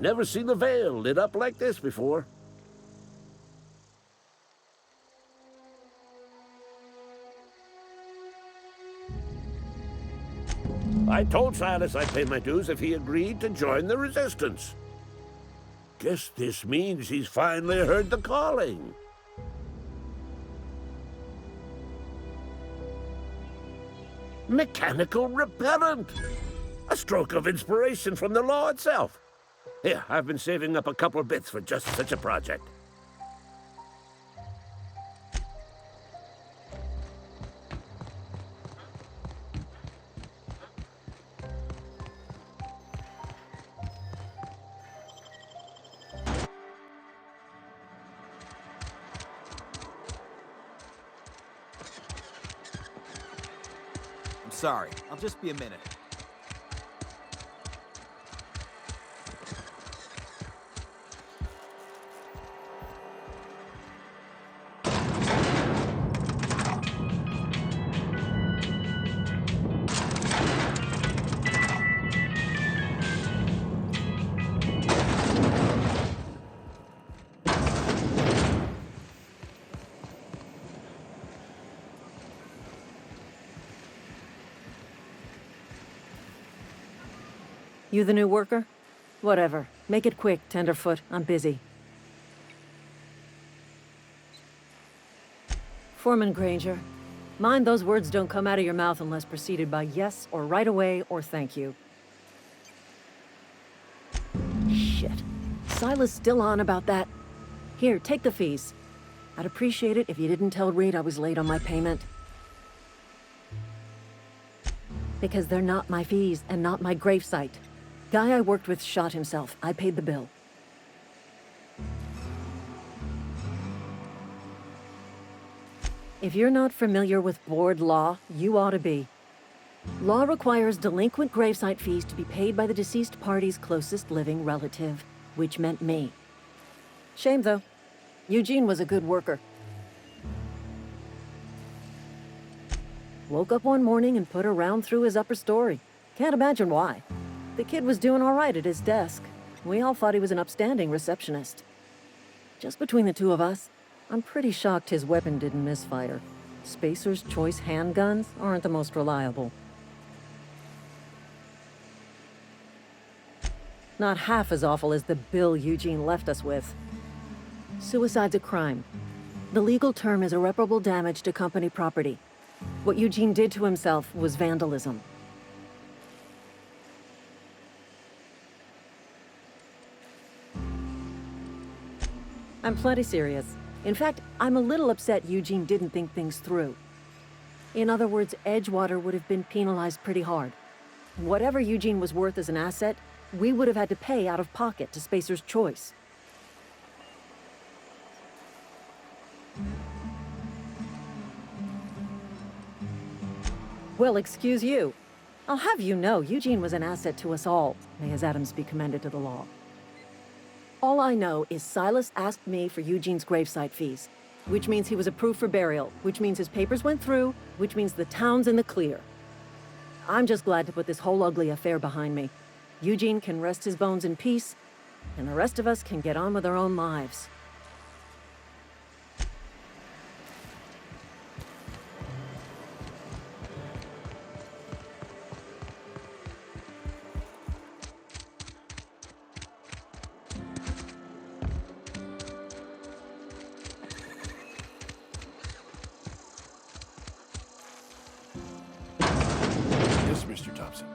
Never seen the Vale lit up like this before. I told Silas I'd pay my dues if he agreed to join the resistance. Guess this means he's finally heard the calling. Mechanical repellent! A stroke of inspiration from the law itself. Here, I've been saving up a couple bits for just such a project. I'm sorry. I'll just be a minute. You the new worker? Whatever. Make it quick, Tenderfoot. I'm busy. Foreman Granger, mind those words don't come out of your mouth unless preceded by yes or right away or thank you. Shit. Silas still on about that. Here, take the fees. I'd appreciate it if you didn't tell Reed I was late on my payment. Because they're not my fees and not my gravesite. Guy I worked with shot himself. I paid the bill. If you're not familiar with board law, you ought to be. Law requires delinquent gravesite fees to be paid by the deceased party's closest living relative, which meant me. Shame, though. Eugene was a good worker. Woke up one morning and put a round through his upper story. Can't imagine why. The kid was doing all right at his desk. We all thought he was an upstanding receptionist. Just between the two of us, I'm pretty shocked his weapon didn't misfire. Spacer's Choice handguns aren't the most reliable. Not half as awful as the bill Eugene left us with. Suicide's a crime. The legal term is irreparable damage to company property. What Eugene did to himself was vandalism. I'm plenty serious. In fact, I'm a little upset Eugene didn't think things through. In other words, Edgewater would have been penalized pretty hard. Whatever Eugene was worth as an asset, we would have had to pay out of pocket to Spacer's Choice. Well, excuse you. I'll have you know, Eugene was an asset to us all. May his atoms be commended to the law. All I know is Silas asked me for Eugene's gravesite fees, which means he was approved for burial, which means his papers went through, which means the town's in the clear. I'm just glad to put this whole ugly affair behind me. Eugene can rest his bones in peace, and the rest of us can get on with our own lives. Mr. Thompson.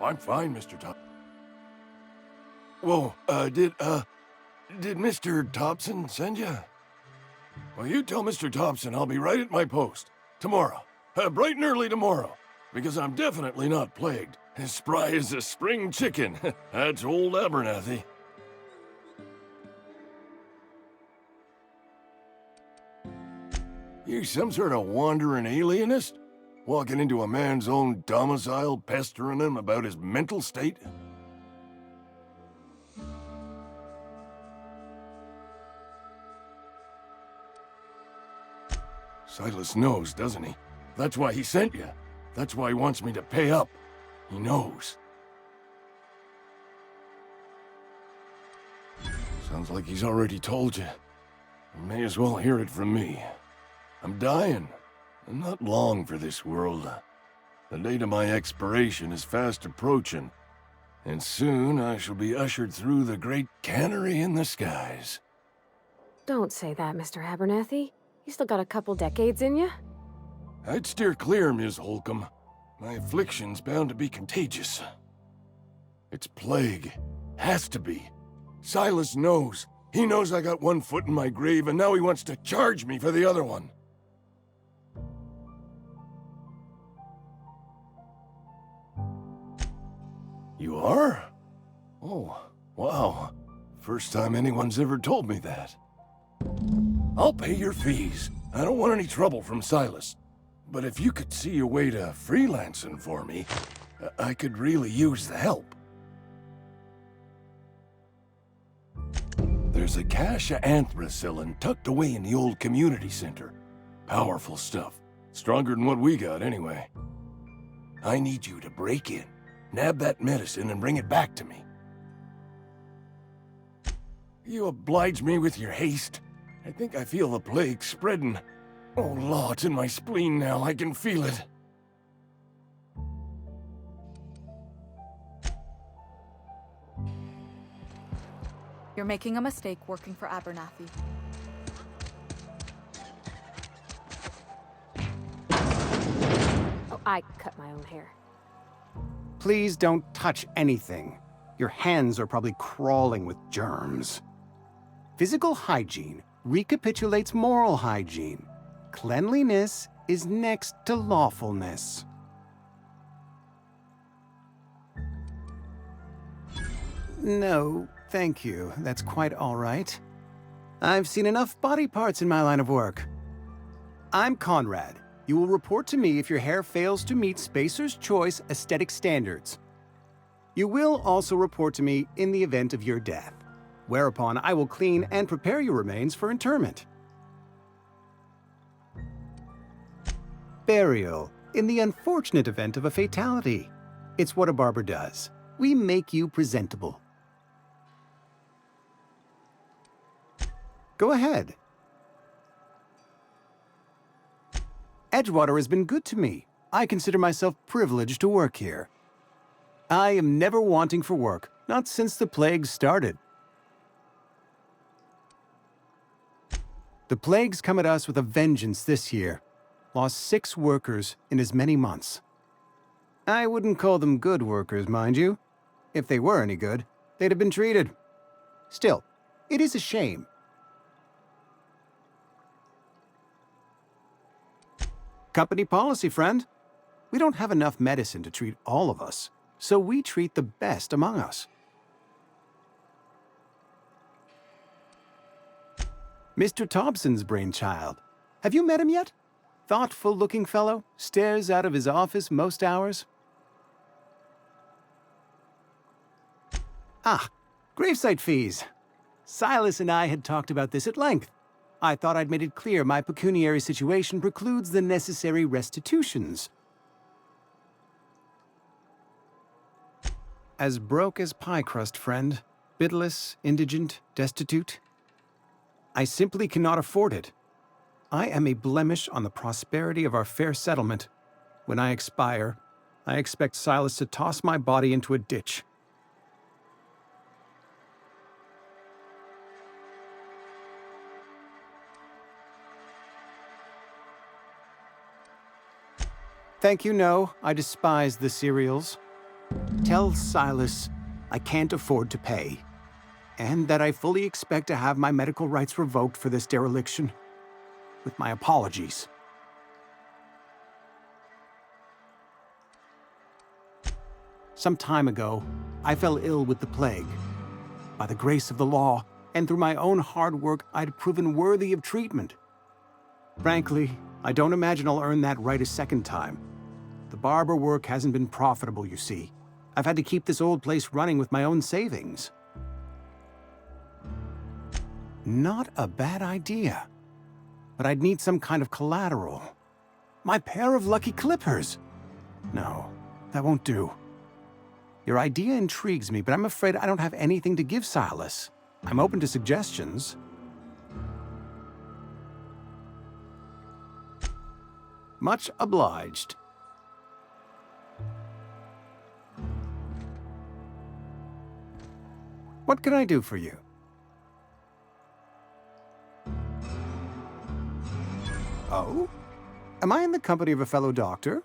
I'm fine, Mr. Thompson. Whoa, did Mr. Thompson send you? Well, you tell Mr. Thompson I'll be right at my post. Tomorrow. Bright and early tomorrow. Because I'm definitely not plagued. As spry as a spring chicken. That's old Abernathy. You some sort of wandering alienist? Walking into a man's own domicile, pestering him about his mental state? Silas knows, doesn't he? That's why he sent you. That's why he wants me to pay up. He knows. Sounds like he's already told you. You may as well hear it from me. I'm dying. I'm not long for this world. The date of my expiration is fast approaching, and soon I shall be ushered through the great cannery in the skies. Don't say that, Mr. Abernathy. You still got a couple decades in you. I'd steer clear, Ms. Holcomb. My affliction's bound to be contagious. It's plague. Has to be. Silas knows. He knows I got one foot in my grave, and now he wants to charge me for the other one. You are? Oh, wow. First time anyone's ever told me that. I'll pay your fees. I don't want any trouble from Silas. But if you could see a way to freelancing for me, I could really use the help. There's a cache of anthracillin tucked away in the old community center. Powerful stuff. Stronger than what we got, anyway. I need you to break in, nab that medicine, and bring it back to me. You oblige me with your haste. I think I feel the plague spreading. Oh, Law, it's in my spleen now. I can feel it. You're making a mistake working for Abernathy. Oh, I cut my own hair. Please don't touch anything. Your hands are probably crawling with germs. Physical hygiene recapitulates moral hygiene. Cleanliness is next to lawfulness. No, thank you. That's quite all right. I've seen enough body parts in my line of work. I'm Conrad. You will report to me if your hair fails to meet Spacer's Choice aesthetic standards. You will also report to me in the event of your death, whereupon I will clean and prepare your remains for interment. Burial, in the unfortunate event of a fatality. It's what a barber does. We make you presentable. Go ahead. Edgewater has been good to me. I consider myself privileged to work here. I am never wanting for work, not since the plague started. The plague's come at us with a vengeance this year. Lost 6 workers in as many months. I wouldn't call them good workers, mind you. If they were any good, they'd have been treated. Still, it is a shame. Company policy, friend. We don't have enough medicine to treat all of us, so we treat the best among us. Mr. Thompson's brainchild. Have you met him yet? Thoughtful-looking fellow, stares out of his office most hours. Ah, Gravesite fees. Silas and I had talked about this at length. I thought I'd made it clear my pecuniary situation precludes the necessary restitutions. As broke as pie crust, friend. Bitless, indigent, destitute. I simply cannot afford it. I am a blemish on the prosperity of our fair settlement. When I expire, I expect Silas to toss my body into a ditch. Thank you, no. I despise the cereals. Tell Silas I can't afford to pay, and that I fully expect to have my medical rights revoked for this dereliction. With my apologies. Some time ago, I fell ill with the plague. By the grace of the law, and through my own hard work, I'd proven worthy of treatment. Frankly, I don't imagine I'll earn that right a second time. The barber work hasn't been profitable, you see. I've had to keep this old place running with my own savings. Not a bad idea. But I'd need some kind of collateral. My pair of lucky clippers. No, that won't do. Your idea intrigues me, but I'm afraid I don't have anything to give Silas. I'm open to suggestions. Much obliged. What can I do for you? Oh? Am I in the company of a fellow doctor?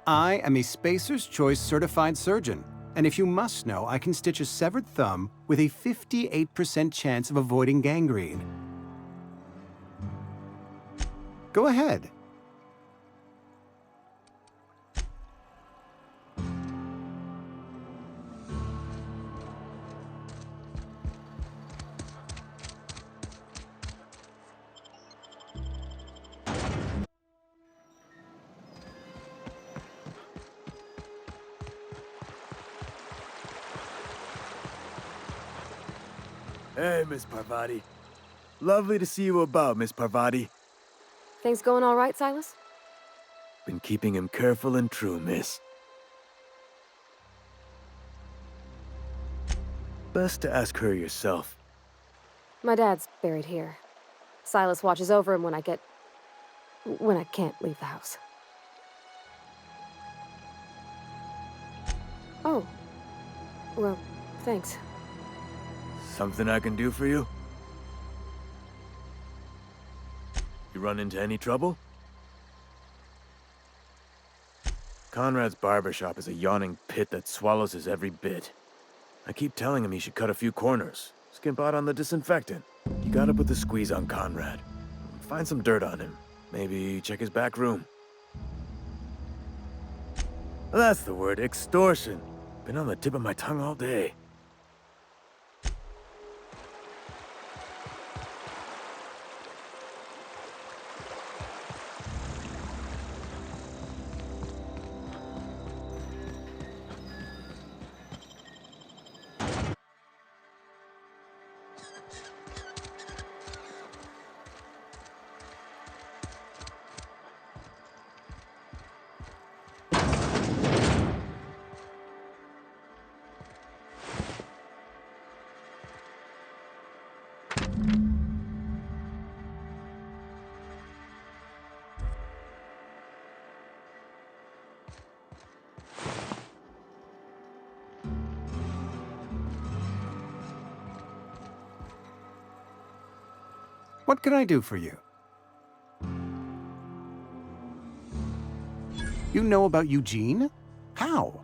I am a Spacer's Choice certified surgeon, and if you must know, I can stitch a severed thumb with a 58% chance of avoiding gangrene. Go ahead. Hey, Miss Parvati. Lovely to see you about, Miss Parvati. Things going all right, Silas? Been keeping him careful and true, miss. Best to ask her yourself. My dad's buried here. Silas watches over him when I can't leave the house. Oh. Well, thanks. Something I can do for you? You run into any trouble? Conrad's barber shop is a yawning pit that swallows his every bit. I keep telling him he should cut a few corners, skimp out on the disinfectant. You gotta put the squeeze on Conrad. Find some dirt on him. Maybe check his back room. That's the word, extortion. Been on the tip of my tongue all day. What can I do for you? You know about Eugene? How?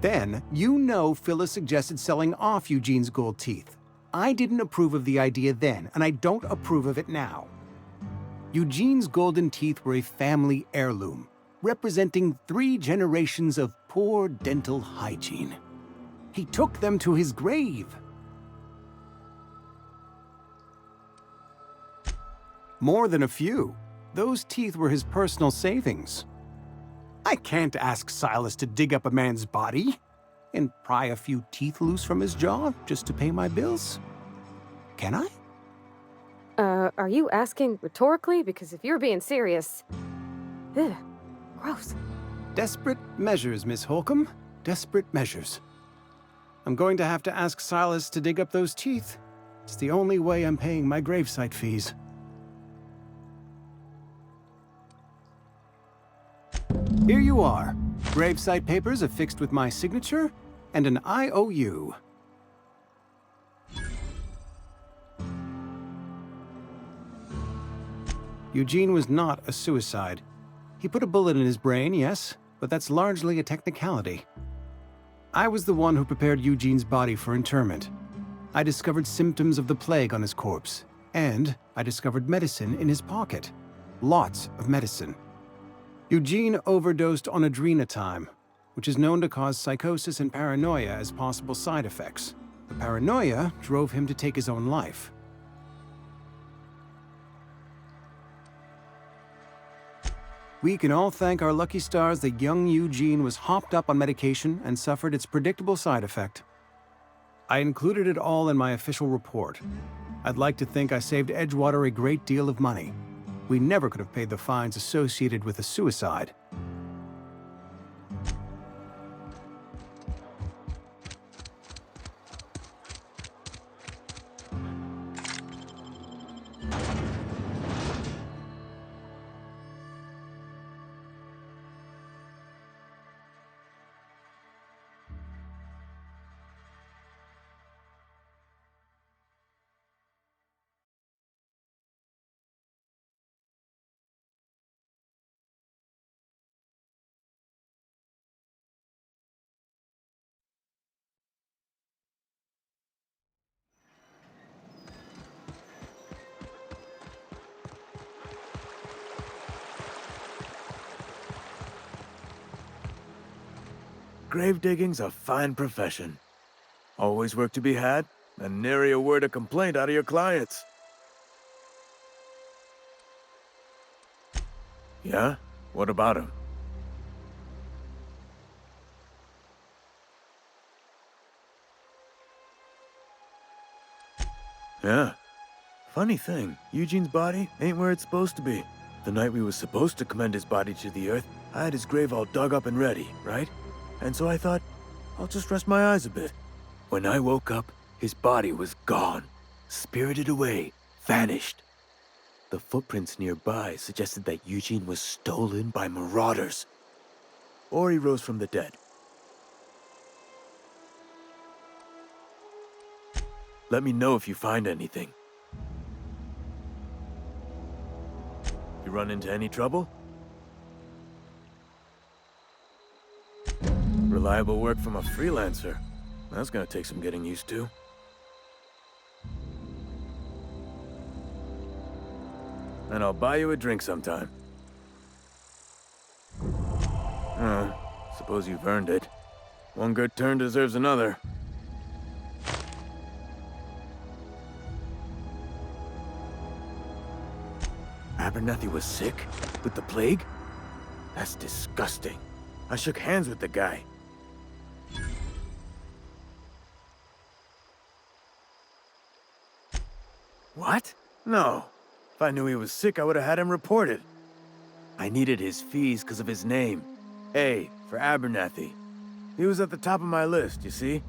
Then, you know Phyllis suggested selling off Eugene's gold teeth. I didn't approve of the idea then, and I don't approve of it now. Eugene's golden teeth were a family heirloom, representing 3 generations of poor dental hygiene. He took them to his grave. More than a few. Those teeth were his personal savings. I can't ask Silas to dig up a man's body and pry a few teeth loose from his jaw just to pay my bills. Can I? Are you asking rhetorically? Because if you're being serious... Ugh, gross. Desperate measures, Miss Holcomb. Desperate measures. I'm going to have to ask Silas to dig up those teeth. It's the only way I'm paying my gravesite fees. Here you are. Gravesite papers affixed with my signature and an IOU. Eugene was not a suicide. He put a bullet in his brain, yes, but that's largely a technicality. I was the one who prepared Eugene's body for interment. I discovered symptoms of the plague on his corpse, and I discovered medicine in his pocket. Lots of medicine. Eugene overdosed on adrenatime, which is known to cause psychosis and paranoia as possible side effects. The paranoia drove him to take his own life. We can all thank our lucky stars that young Eugene was hopped up on medication and suffered its predictable side effect. I included it all in my official report. I'd like to think I saved Edgewater a great deal of money. We never could have paid the fines associated with a suicide. Grave digging's a fine profession. Always work to be had, and nary a word of complaint out of your clients. Yeah? What about him? Yeah. Funny thing, Eugene's body ain't where it's supposed to be. The night we was supposed to commend his body to the earth, I had his grave all dug up and ready, right? And so I thought, I'll just rest my eyes a bit. When I woke up, his body was gone. Spirited away, vanished. The footprints nearby suggested that Eugene was stolen by marauders. Or he rose from the dead. Let me know if you find anything. You run into any trouble? Reliable work from a freelancer. That's gonna take some getting used to. And I'll buy you a drink sometime. Oh, suppose you've earned it. One good turn deserves another. Abernathy was sick? With the plague? That's disgusting. I shook hands with the guy. What? No. If I knew he was sick, I would have had him reported. I needed his fees because of his name. A, for Abernathy. He was at the top of my list, you see?